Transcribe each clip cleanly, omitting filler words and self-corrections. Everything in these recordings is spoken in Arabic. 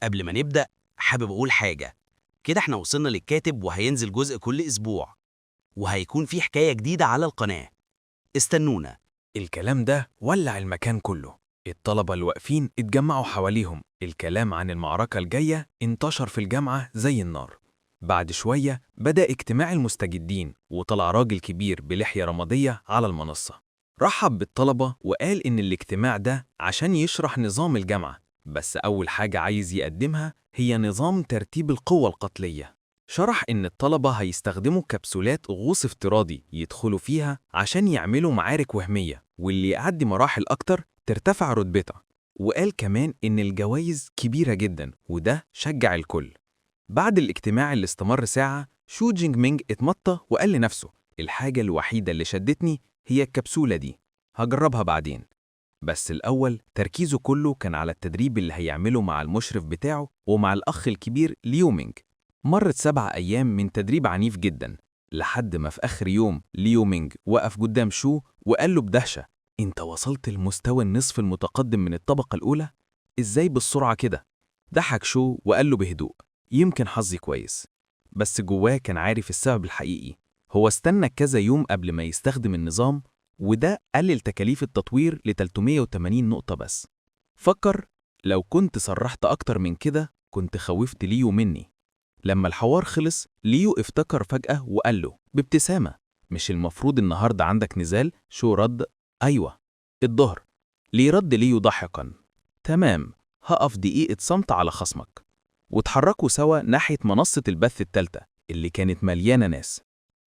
قبل ما نبدأ، حابب أقول حاجة. كده احنا وصلنا للكاتب وهينزل جزء كل أسبوع، وهيكون في حكاية جديدة على القناة. استنونا. الكلام ده ولع المكان كله. الطلبة اللي واقفين اتجمعوا حواليهم. الكلام عن المعركة الجاية انتشر في الجامعة زي النار. بعد شوية بدأ اجتماع المستجدين، وطلع راجل كبير بلحية رمادية على المنصة. رحب بالطلبة وقال إن الاجتماع ده عشان يشرح نظام الجامعة، بس أول حاجة عايز يقدمها هي نظام ترتيب القوى القتلية. شرح إن الطلبة هيستخدموا كبسولات غوص افتراضي يدخلوا فيها عشان يعملوا معارك وهمية، واللي يعدي مراحل أكتر ترتفع رتبته. وقال كمان إن الجوائز كبيرة جدا، وده شجع الكل. بعد الاجتماع اللي استمر ساعة، شو جينج مينج اتمطى وقال لنفسه: الحاجة الوحيدة اللي شدتني هي الكبسولة دي، هجربها بعدين. بس الأول تركيزه كله كان على التدريب اللي هيعمله مع المشرف بتاعه ومع الأخ الكبير ليو مينج. مرت 7 أيام من تدريب عنيف جدا، لحد ما في آخر يوم ليو مينج وقف قدام شو وقال له بدهشة: انت وصلت لمستوى النصف المتقدم من الطبقة الأولى؟ ازاي بالسرعة كده؟ ضحك شو وقال له بهدوء: يمكن حظي كويس. بس جواه كان عارف السبب الحقيقي. هو استنى كذا يوم قبل ما يستخدم النظام، وده قلل تكاليف التطوير ل 380 نقطة بس. فكر: لو كنت صرحت أكتر من كده كنت خوفت ليو مني. لما الحوار خلص، ليو افتكر فجأة وقال له بابتسامة: مش المفروض النهاردة عندك نزال؟ شو رد: أيوة، الظهر. ليه رد ليو ضاحكا: تمام، هقف دقيقة صمت على خصمك. واتحركوا سوا ناحية منصة البث التالتة اللي كانت مليانة ناس.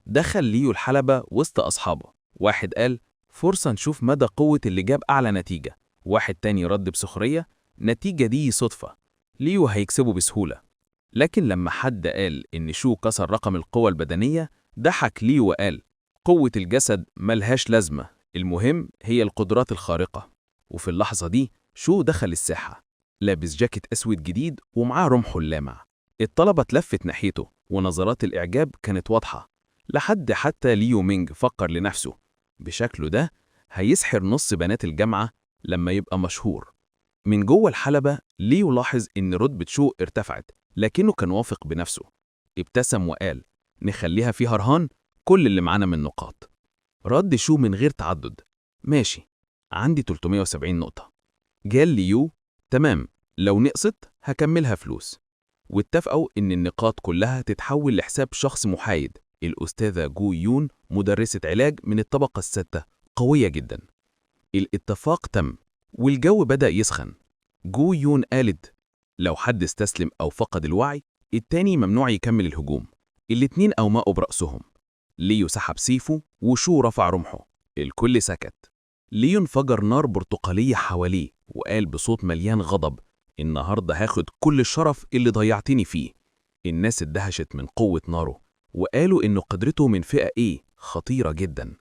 دخل ليو الحلبة وسط أصحابه. واحد قال: فرصة نشوف مدى قوة اللي جاب أعلى نتيجة. واحد تاني رد بسخرية: نتيجة دي صدفة، ليو هيكسبه بسهولة. لكن لما حد قال إن شو كسر رقم القوة البدنية، ضحك ليو وقال: قوة الجسد ملهاش لازمة، المهم هي القدرات الخارقة. وفي اللحظة دي شو دخل الساحة، لابس جاكيت أسود جديد ومعاه رمحه اللامع. الطلبة اتلفت ناحيته ونظرات الإعجاب كانت واضحة، لحد حتى ليو مينج فكر لنفسه: بشكله ده هيسحر نص بنات الجامعة لما يبقى مشهور. من جوه الحلبة ليو لاحظ إن رتبة شو ارتفعت، لكنه كان واثق بنفسه. ابتسم وقال: نخليها فيها رهان، كل اللي معانا من نقاط. رد شو من غير تعدد: ماشي، عندي 370 نقطة. جال ليو: تمام، لو نقصت هكملها فلوس. واتفقوا إن النقاط كلها تتحول لحساب شخص محايد، الأستاذة جو يون، مدرسة علاج من الطبقة السادسة، قوية جدا. الاتفاق تم، والجو بدأ يسخن. جو يون قالت: لو حد استسلم أو فقد الوعي، التاني ممنوع يكمل الهجوم. الاتنين أومأوا برأسهم. ليو سحب سيفه وشو رفع رمحه. الكل سكت. ليو انفجر نار برتقالية حواليه وقال بصوت مليان غضب: النهاردة هاخد كل الشرف اللي ضيعتني فيه. الناس اتدهشت من قوة ناره، وقالوا إنه قدرته من فئة إيه خطيرة جدا.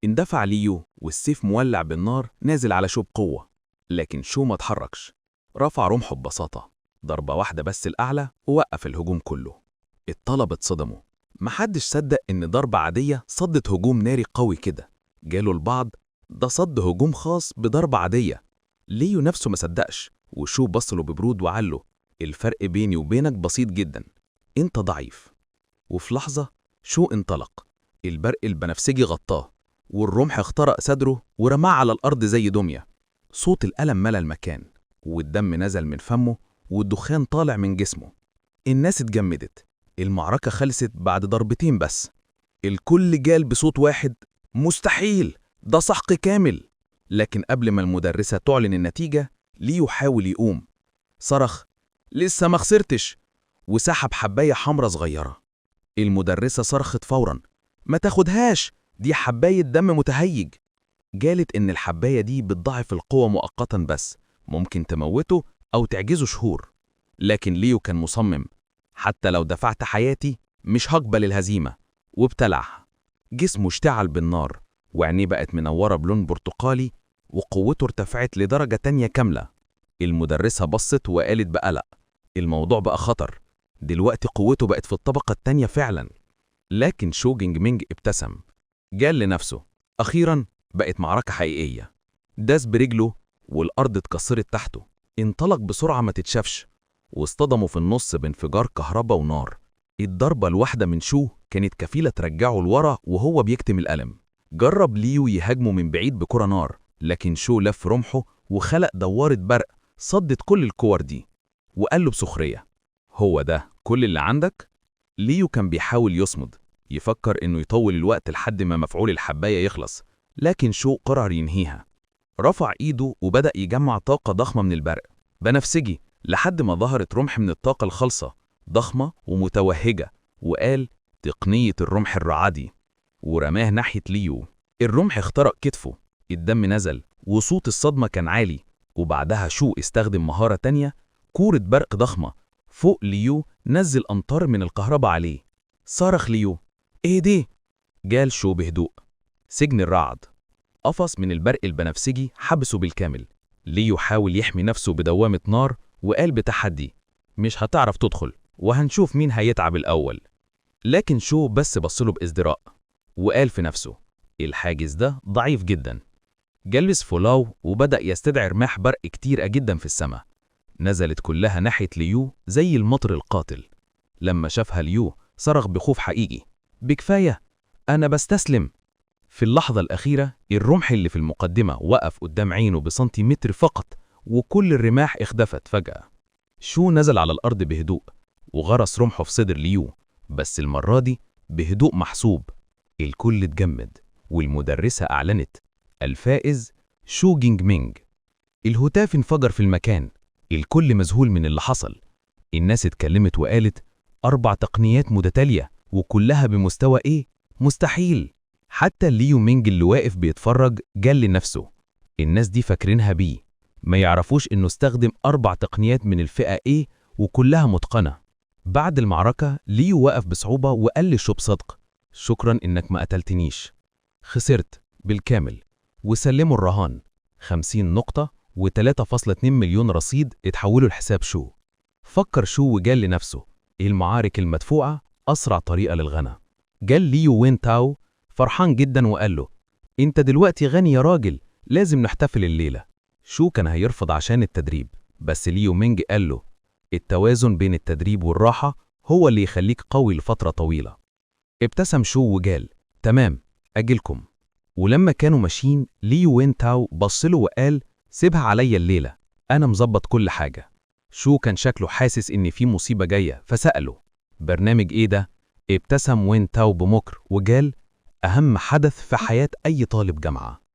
اندفع ليو والسيف مولع بالنار نازل على شو بقوة، لكن شو ما اتحركش. رفع رمحه ببساطة، ضربة واحدة بس الأعلى ووقف الهجوم كله. الطلبة اتصدموا، محدش صدق إن ضربة عادية صدت هجوم ناري قوي كده. جاله البعض: ده صد هجوم خاص بضربة عادية. ليو نفسه ما صدقش، وشو بصله ببرود وعله: الفرق بيني وبينك بسيط جدا، انت ضعيف. وفي لحظة شو انطلق، البرق البنفسجي غطاه، والرمح اخترق صدره ورماه على الأرض زي دمية. صوت الألم ملى المكان، والدم نزل من فمه، والدخان طالع من جسمه. الناس اتجمدت. المعركة خلصت بعد ضربتين بس. الكل جال بصوت واحد: مستحيل، ده سحق كامل. لكن قبل ما المدرسة تعلن النتيجة، ليو حاول يقوم. صرخ: لسه ما خسرتش، وسحب حباية حمرة صغيرة. المدرسة صرخت فورا: ما تاخدهاش، دي حباية دم متهيج. جالت إن الحباية دي بتضاعف القوة مؤقتا بس، ممكن تموته أو تعجزه شهور. لكن ليو كان مصمم: حتى لو دفعت حياتي مش هقبل الهزيمة. وابتلعها. جسمه اشتعل بالنار، وعينيه بقت منورة بلون برتقالي، وقوته ارتفعت لدرجة تانية كاملة. المدرسة بصت وقالت بقلق: الموضوع بقى خطر، دلوقتي قوته بقت في الطبقة التانية فعلا. لكن شو جينج مينج ابتسم. قال لنفسه: أخيرا بقت معركة حقيقية. داس برجله والأرض اتكسرت تحته. انطلق بسرعة ما تتشافش، واصطدموا في النص بانفجار كهرباء ونار. الضربة الواحدة من شو كانت كفيلة ترجعه لورا وهو بيكتم الألم. جرب ليو يهاجمه من بعيد بكرة نار، لكن شو لف رمحه وخلق دوارة برق صدت كل الكور دي، وقال له بسخرية: هو ده كل اللي عندك؟ ليو كان بيحاول يصمد، يفكر إنه يطول الوقت لحد ما مفعول الحباية يخلص، لكن شو قرر ينهيها. رفع إيده وبدأ يجمع طاقة ضخمة من البرق بنفسجي لحد ما ظهرت رمح من الطاقة الخالصة ضخمة ومتوهجة، وقال: تقنية الرمح الرعدي، ورماه ناحية ليو. الرمح اخترق كتفه، الدم نزل وصوت الصدمة كان عالي، وبعدها شو استخدم مهارة تانية، كورة برق ضخمة فوق ليو نزل أمطار من الكهرباء عليه. صرخ ليو: ايه دي؟ جال شو بهدوء: سجن الرعد. قفص من البرق البنفسجي حبسه بالكامل. ليو حاول يحمي نفسه بدوامة نار وقال بتحدي: مش هتعرف تدخل، وهنشوف مين هيتعب الأول. لكن شو بس بصله بازدراء وقال في نفسه: الحاجز ده ضعيف جدا. جلس فولاو وبدأ يستدعي رماح برق كتيرة جدا في السماء، نزلت كلها ناحية ليو زي المطر القاتل. لما شافها ليو صرخ بخوف حقيقي: بكفاية، أنا بستسلم. في اللحظة الأخيرة الرمح اللي في المقدمة وقف قدام عينه بسنتيمتر فقط، وكل الرماح اختفت فجأة. شو نزل على الأرض بهدوء وغرس رمحه في صدر ليو، بس المرة دي بهدوء محسوب. الكل اتجمد، والمدرسة أعلنت: الفائز شو جينج مينج. الهتاف انفجر في المكان، الكل مذهول من اللي حصل. الناس اتكلمت وقالت: 4 تقنيات متتالية وكلها بمستوى ايه؟ مستحيل. حتى ليو مينج اللي واقف بيتفرج جال لنفسه: الناس دي فاكرينها بيه، ما يعرفوش انه استخدم 4 تقنيات من الفئة ايه وكلها متقنة. بعد المعركة ليو وقف بصعوبة وقال لشو بصدق: شكرا انك ما قتلتنيش. خسرت بالكامل. وسلموا الرهان 50 نقطة و3.2 مليون رصيد اتحولوا لحساب شو. فكر شو وجال لنفسه: المعارك المدفوعة أسرع طريقة للغنى. جال ليو وين تاو فرحان جدا وقال له: انت دلوقتي غني يا راجل، لازم نحتفل الليلة. شو كان هيرفض عشان التدريب، بس ليو مينج قال له: التوازن بين التدريب والراحة هو اللي يخليك قوي لفترة طويلة. ابتسم شو وقال: تمام، أجلكم. ولما كانوا ماشيين ليو وين تاو بصله وقال: سيبها عليا الليلة، أنا مظبط كل حاجة. شو كان شكله حاسس إن في مصيبة جاية فسأله: برنامج إيه ده؟ ابتسم وين تاو بمكر وقال: أهم حدث في حياة أي طالب جامعة.